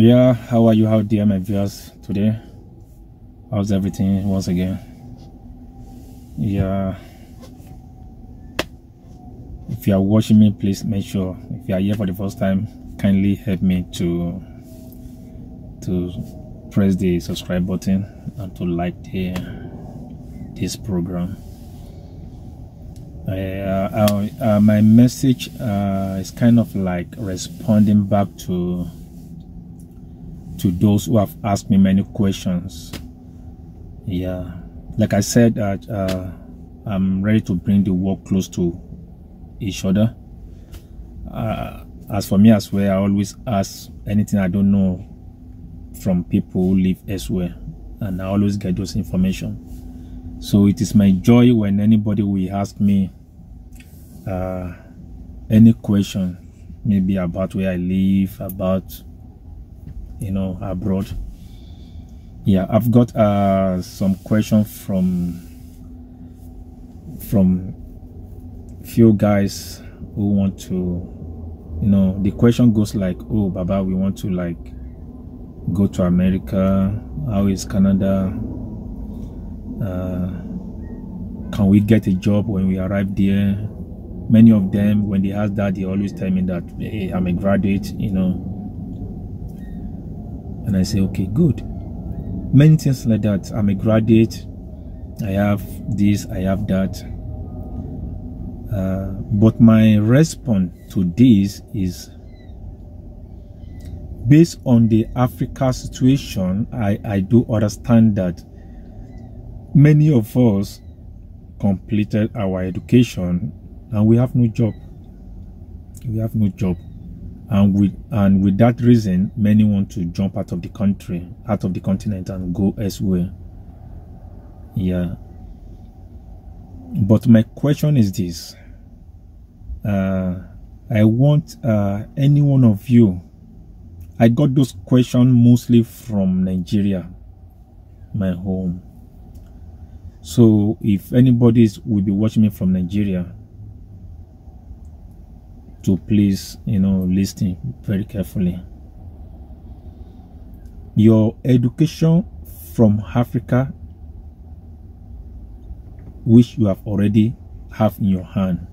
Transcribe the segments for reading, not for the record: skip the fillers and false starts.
Yeah, how are you out there, my viewers, today? How's everything once again? Yeah, if you are watching me, please make sure, if you are here for the first time, kindly help me to press the subscribe button and to like this program. My message is kind of like responding back to those who have asked me many questions. Yeah, like I said, that I'm ready to bring the work close to each other. As for me as well, I always ask anything I don't know from people who live elsewhere, and I always get those information. So it is my joy when anybody will ask me any question, maybe about where I live, about abroad. Yeah, I've got some questions from few guys who want to, the question goes like, oh Baba, we want to like go to America. How is Canada? Can we get a job when we arrive there? Many of them, when they ask that, they always tell me that, hey, I'm a graduate, and I say, okay, good. Many things like that. I'm a graduate, I have this, I have that. But my response to this is based on the Africa situation. I do understand that many of us completed our education and we have no job. We have no job. And with that reason, many want to jump out of the country, out of the continent, and go elsewhere. Yeah. But my question is this. I want any one of you. I got those questions mostly from Nigeria, my home. So if anybody will be watching me from Nigeria, to please, listen very carefully. Your education from Africa, which you have already have in your hand,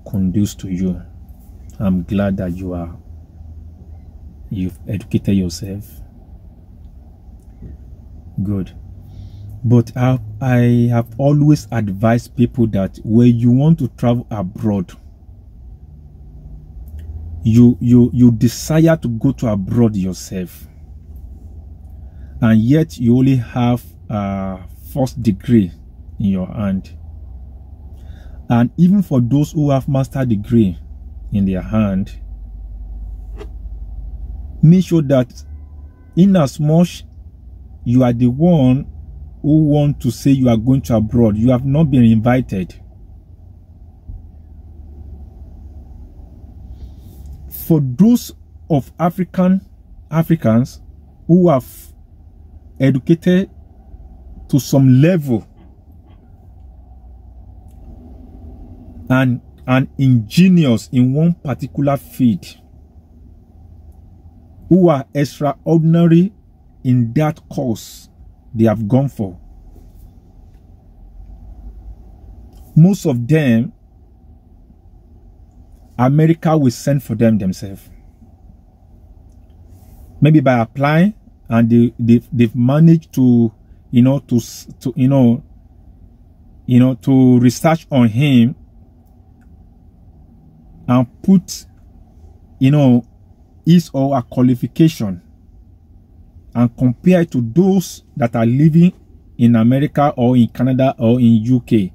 conduce to you. I'm glad that you've educated yourself. Good. But I have always advised people that when you want to travel abroad, you desire to go to abroad yourself, and yet you only have a first degree in your hand. And even for those who have master degree in their hand, make sure that in as much you are the one who want to say you are going to abroad, you have not been invited. For those of Africans who have educated to some level and ingenious in one particular field, who are extraordinary in that course they have gone for, most of them, America will send for them themselves. Maybe by applying, and they've managed to to research on him and put his or her qualification and compare it to those that are living in America or in Canada or in UK.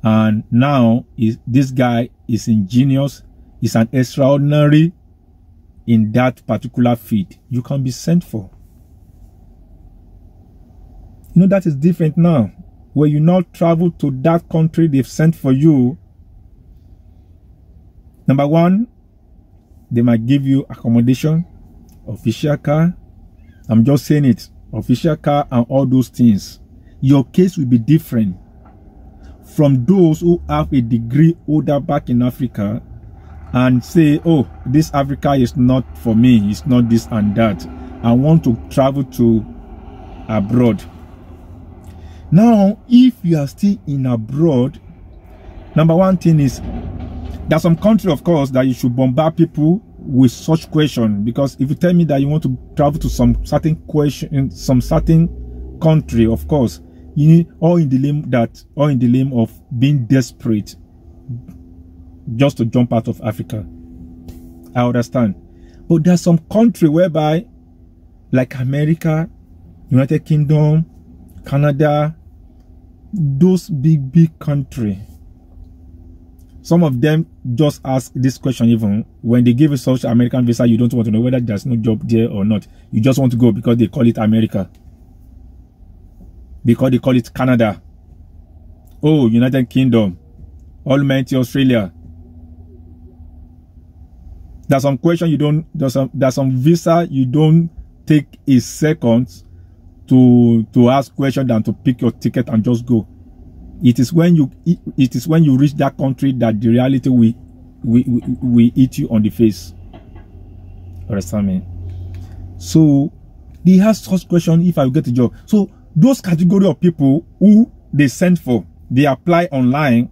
And now this guy is ingenious, is an extraordinary in that particular field. You can be sent for. That is different now. When you now travel to that country they've sent for you, number one, they might give you accommodation, official car. I'm just saying it, official car and all those things. Your case will be different from those who have a degree holder back in Africa and say, oh, this Africa is not for me, it's not this and that. I want to travel to abroad. Now, if you are still in abroad, number one thing is, there's some country, of course, that you should bombard people with such question, because if you tell me that you want to travel to some certain question, some certain country, of course, you need all in the name of being desperate just to jump out of Africa. I understand. But there's some country whereby, like America, United Kingdom, Canada, those big country, some of them just ask this question. Even when they give you such American visa, you don't want to know whether there's no job there or not. You just want to go because they call it America, because they call it Canada, oh, United Kingdom, Almighty Australia. There's some question you don't, there's some visa you don't take a second to ask question than to pick your ticket and just go. It is when you reach that country that the reality will eat you on the face. Understand me? So they ask such question, if I will get a job. So those category of people who they send for, they apply online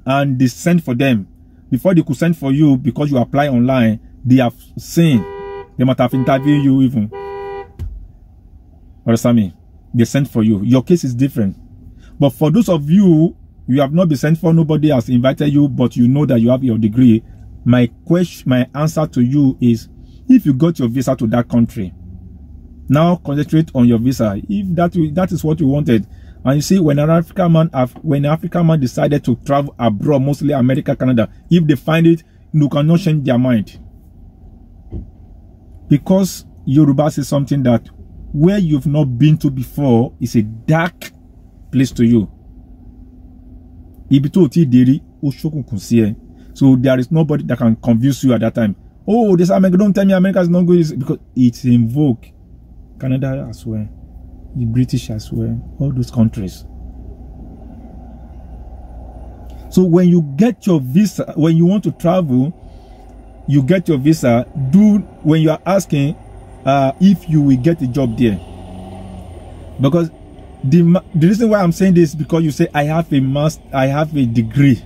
and they send for them. Before they could send for you, because you apply online, they have seen, they might have interviewed you even. Understand me? They sent for you. Your case is different. But for those of you have not been sent for, nobody has invited you, but you know that you have your degree, my answer to you is, if you got your visa to that country, now concentrate on your visa. If that is what you wanted. And you see, when an African man decided to travel abroad, mostly America, Canada, if they find it, you cannot change their mind. Because Yoruba is something that where you've not been to before is a dark place to you. So there is nobody that can convince you at that time. Oh, this America, don't tell me America is not good, because it's in vogue. Canada as well, the British as well, all those countries. So when you get your visa, when you want to travel, you get your visa. When you are asking if you will get a job there, because the reason why I'm saying this is because you say I have a degree.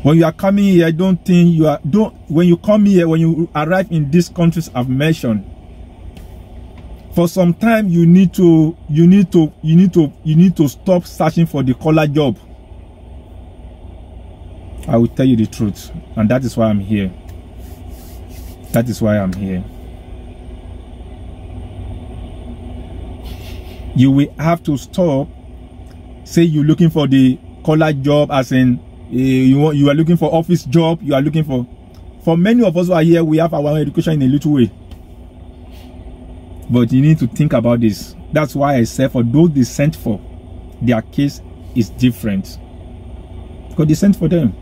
When you are coming here, I don't think you are. When you come here, when you arrive in these countries I've mentioned, for some time you need to stop searching for the collar job. I will tell you the truth, and that is why I'm here. That is why I'm here. You will have to stop. Say you're looking for the collar job, as in you are looking for office job. You are looking for many of us who are here, we have our education in a little way. But you need to think about this. That's why I said for those they sent for, their case is different, because they sent for them.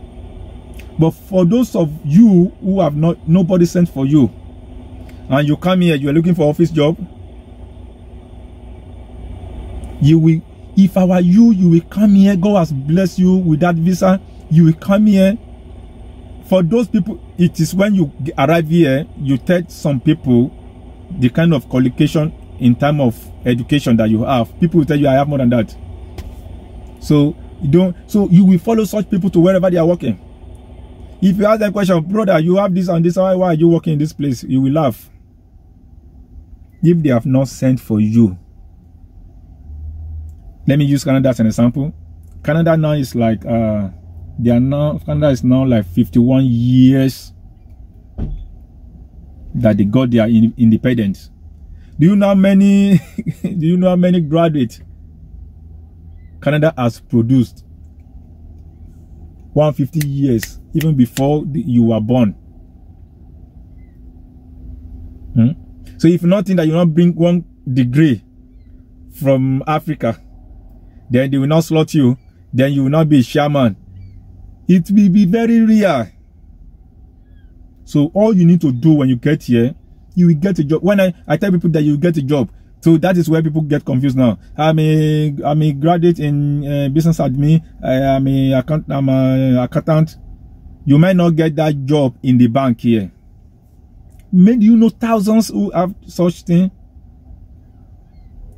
But for those of you who have nobody sent for you, and you come here, you are looking for office job, you will, if I were you will come here. God has blessed you with that visa. You will come here. For those people, it is when you arrive here, you tell some people the kind of qualification in terms of education that you have. People will tell you, I have more than that. So you will follow such people to wherever they are working. If you ask them question, brother, you have this and this, why are you working in this place? You will laugh. If they have not sent for you. Let me use Canada as an example. Canada now is like Canada is now like 51 years that they got their independence. Do you know how many graduates Canada has produced? 150 years, even before you were born. So if you not think that you not bring one degree from Africa, then they will not slot you, then you will not be a shaman. It will be very rare. So all you need to do when you get here, you will get a job. When I tell people that you get a job, so that is where people get confused now. I'm a graduate in business admin. I'm a accountant. You might not get that job in the bank here. Maybe you know thousands who have such thing.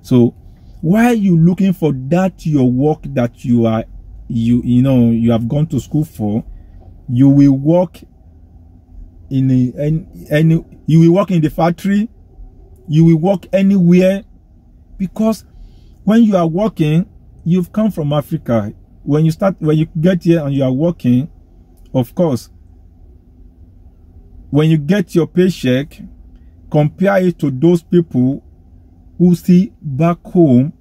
So why are you looking for that your work that you have gone to school for? You will work in you will work in the factory, you will work anywhere, because when you are working, you've come from Africa. When you get here and you are working, of course, when you get your paycheck, compare it to those people who see back home,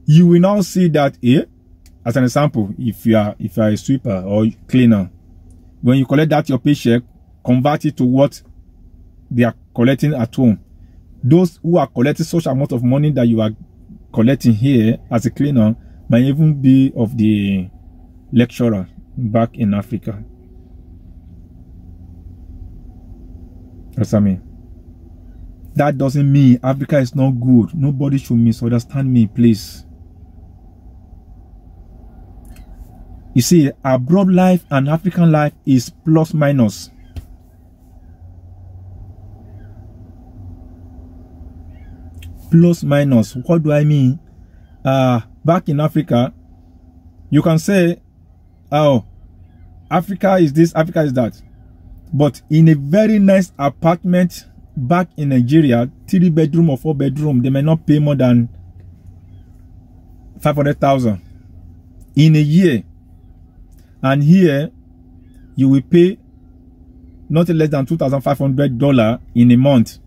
you will now see that here, as an example, if you are a sweeper or cleaner, when you collect that your paycheck, convert it to what they are collecting at home. Those who are collecting such amount of money that you are collecting here as a cleaner might even be of the lecturer back in Africa. That's what I mean. That doesn't mean Africa is not good. Nobody should misunderstand me, please. You see, abroad life and African life is plus minus. Plus minus. What do I mean? Back in Africa, you can say, oh, Africa is this, Africa is that. But in a very nice apartment back in Nigeria, 3 bedroom or 4 bedroom, they may not pay more than 500,000 in a year. And here, you will pay not less than $2,500 in a month.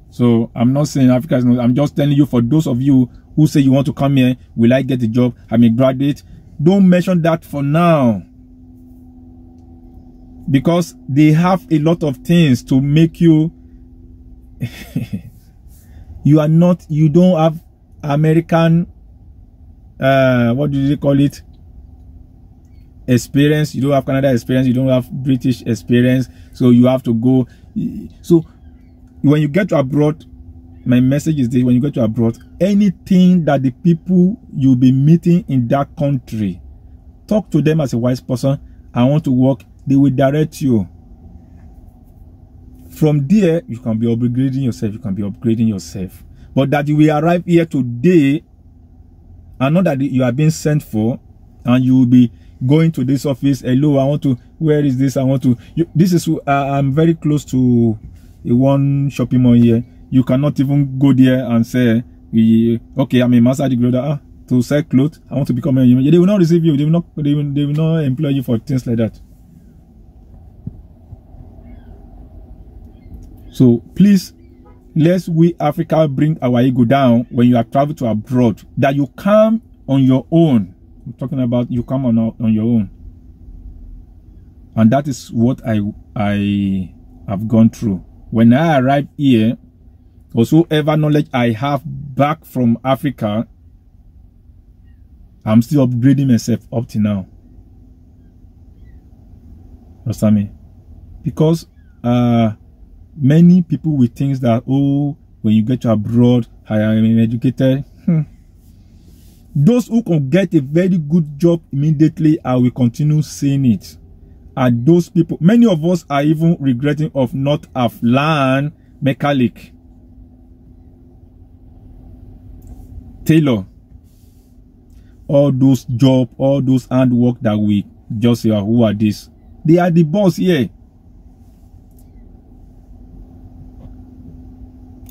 So I'm not saying Africa is not. I'm just telling you, for those of you who say you want to come here, will I get a job? I'm a graduate. Don't mention that for now, because they have a lot of things to make you. You don't have American, what do they call it? Experience. You don't have Canada experience. You don't have British experience. So you have to go. So when you get to abroad, my message is this: when you get to abroad, anything that the people you'll be meeting in that country, talk to them as a wise person. I want to work. They will direct you. From there, you can be upgrading yourself. You can be upgrading yourself. But that you will arrive here today, and not that you are being sent for, and you will be going to this office. Hello, I want to. Where is this? I want to. This is. I'm very close to one shopping mall here. You cannot even go there and say, okay, I'm a master degree to sell clothes. I want to become a human. They will not receive you. They will not employ you for things like that. So please, let's we Africa bring our ego down when you are traveling to abroad. That you come on your own. I'm talking about you come on your own. And that is what I have gone through. When I arrived here, whatsoever knowledge I have back from Africa, I'm still upgrading myself up to now. Understand me? Because many people will think that, oh, when you get to abroad, I am educated. Those who can get a very good job immediately, I will continue saying it. And those people, many of us are even regretting of not have learned mechanic, tailor, all those jobs, all those handwork that we just say, who are this? They are the boss here.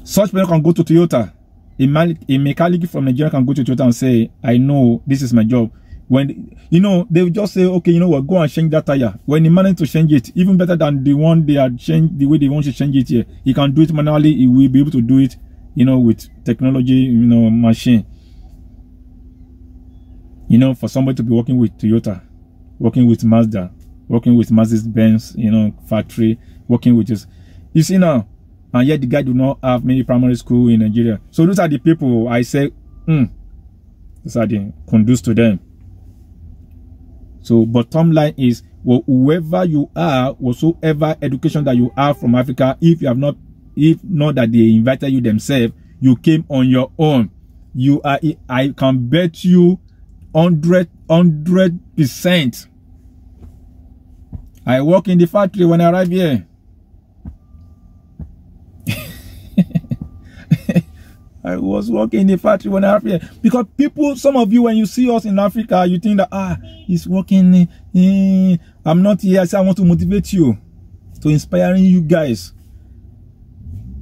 Such people can go to Toyota. A mechanic from Nigeria can go to Toyota and say, I know this is my job. When, they will just say, okay, you know what, go and change that tire. When he managed to change it, even better than the one they had changed, the way they want to change it here, he can do it manually. He will be able to do it, with technology, machine. For somebody to be working with Toyota, working with Mazda, working with Mercedes-Benz, factory, working with this. You see now, and yet the guy do not have many primary school in Nigeria. So those are the people I say, those are the conduce to them. So bottom line is, whoever you are, whatsoever education that you have from Africa, if not that they invited you themselves, you came on your own. You are, I can bet you 100%. I work in the factory when I arrive here. I was working in the factory when I arrived here. Because people, some of you, when you see us in Africa, you think that, he's working. I'm not here. I say I want to motivate you, to inspiring you guys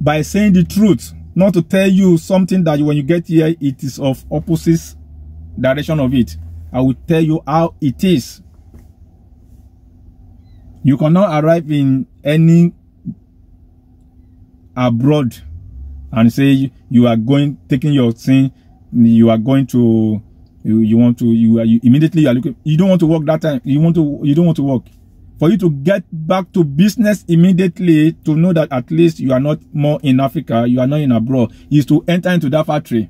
by saying the truth, not to tell you something that when you get here, it is of opposite direction of it. I will tell you how it is. You cannot arrive in any abroad and say you are going, taking your thing, you are going to, you immediately you are looking, you don't want to work that time, you don't want to work. For you to get back to business immediately, to know that at least you are not more in Africa, you are not in abroad, is to enter into that factory.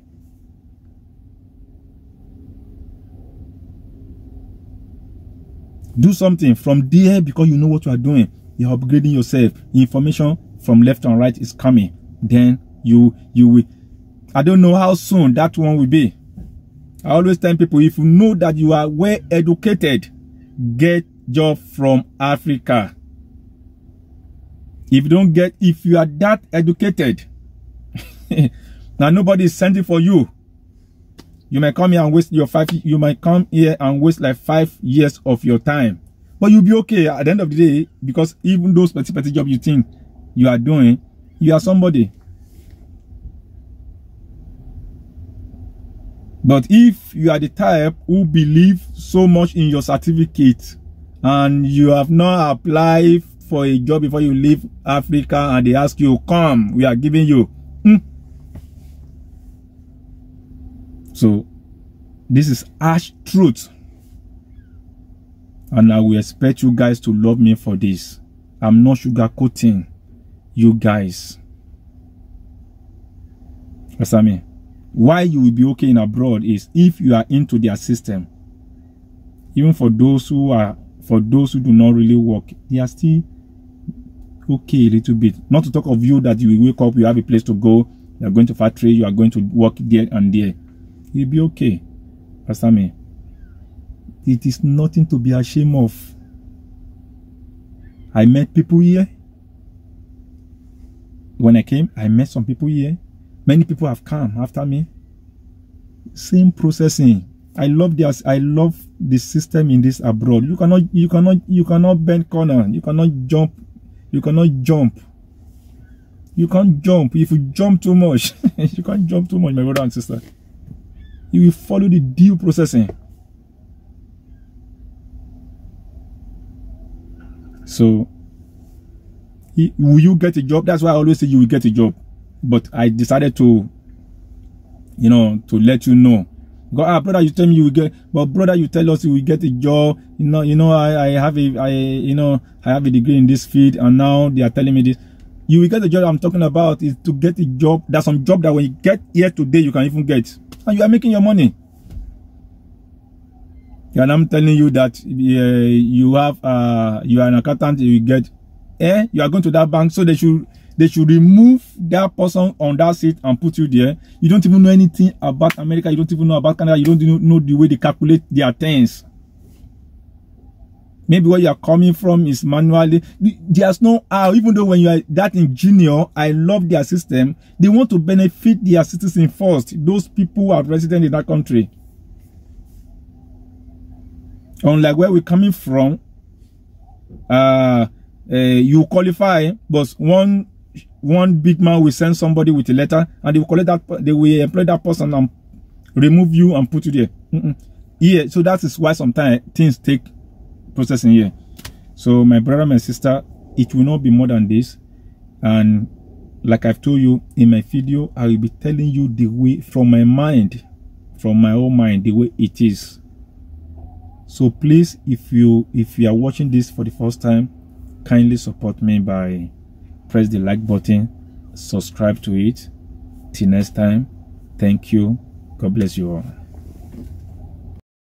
Do something from there because you know what you are doing. You're upgrading yourself. Information from left and right is coming. Then you will. I don't know how soon that one will be. I always tell people, if you know that you are well educated, get job from Africa. If you don't get, if you are that educated, now nobody is sending for you. You might come here and waste your you might come here and waste like 5 years of your time. But you'll be okay at the end of the day, because even those petty jobs you think you are doing, you are somebody. But if you are the type who believe so much in your certificate and you have not applied for a job before you leave Africa and they ask you, come, we are giving you. So this is harsh truth, and I will expect you guys to love me for this. I'm not sugarcoating you guys. What's that mean? Why you will be okay in abroad is if you are into their system. Even for those who do not really work, they are still okay a little bit. Not to talk of you that you will wake up, you have a place to go, you are going to factory, you are going to work there and there. You'll be okay. Pastor me, it is nothing to be ashamed of. I met people here. When I came, I met some people here. Many people have come after me. Same processing. I love the system in this abroad. You cannot bend corner. You cannot jump. You cannot jump. You can't jump. If you jump too much, you can't jump too much, my brother and sister. You will follow the due processing. So, will you get a job? That's why I always say you will get a job. But I decided to, to let you know. God, brother, you tell me you will get, but brother, you tell us you will get a job. I have a degree in this field, and now they are telling me this. You will get the job I'm talking about is to get a job. There's some job that when you get here today, you can even get. And you are making your money. And I'm telling you that you are an accountant, you get, you are going to that bank, so they should remove that person on that seat and put you there. You don't even know anything about America, you don't even know about Canada, you don't even know the way they calculate their things. Maybe where you are coming from is manually. There's no how, even though when you are that engineer, I love their system. They want to benefit their citizens first. Those people who are resident in that country. Unlike where we're coming from, you qualify, but one big man will send somebody with a letter, and they will collect that. They will employ that person and remove you and put you there. Yeah, so that is why sometimes things take processing here. So my brother, my sister, it will not be more than this. And like I've told you in my video, I will be telling you the way from my mind, from my own mind, the way it is. So please, if you are watching this for the first time, kindly support me by press the like button, subscribe to it. Till next time, thank you. God bless you all.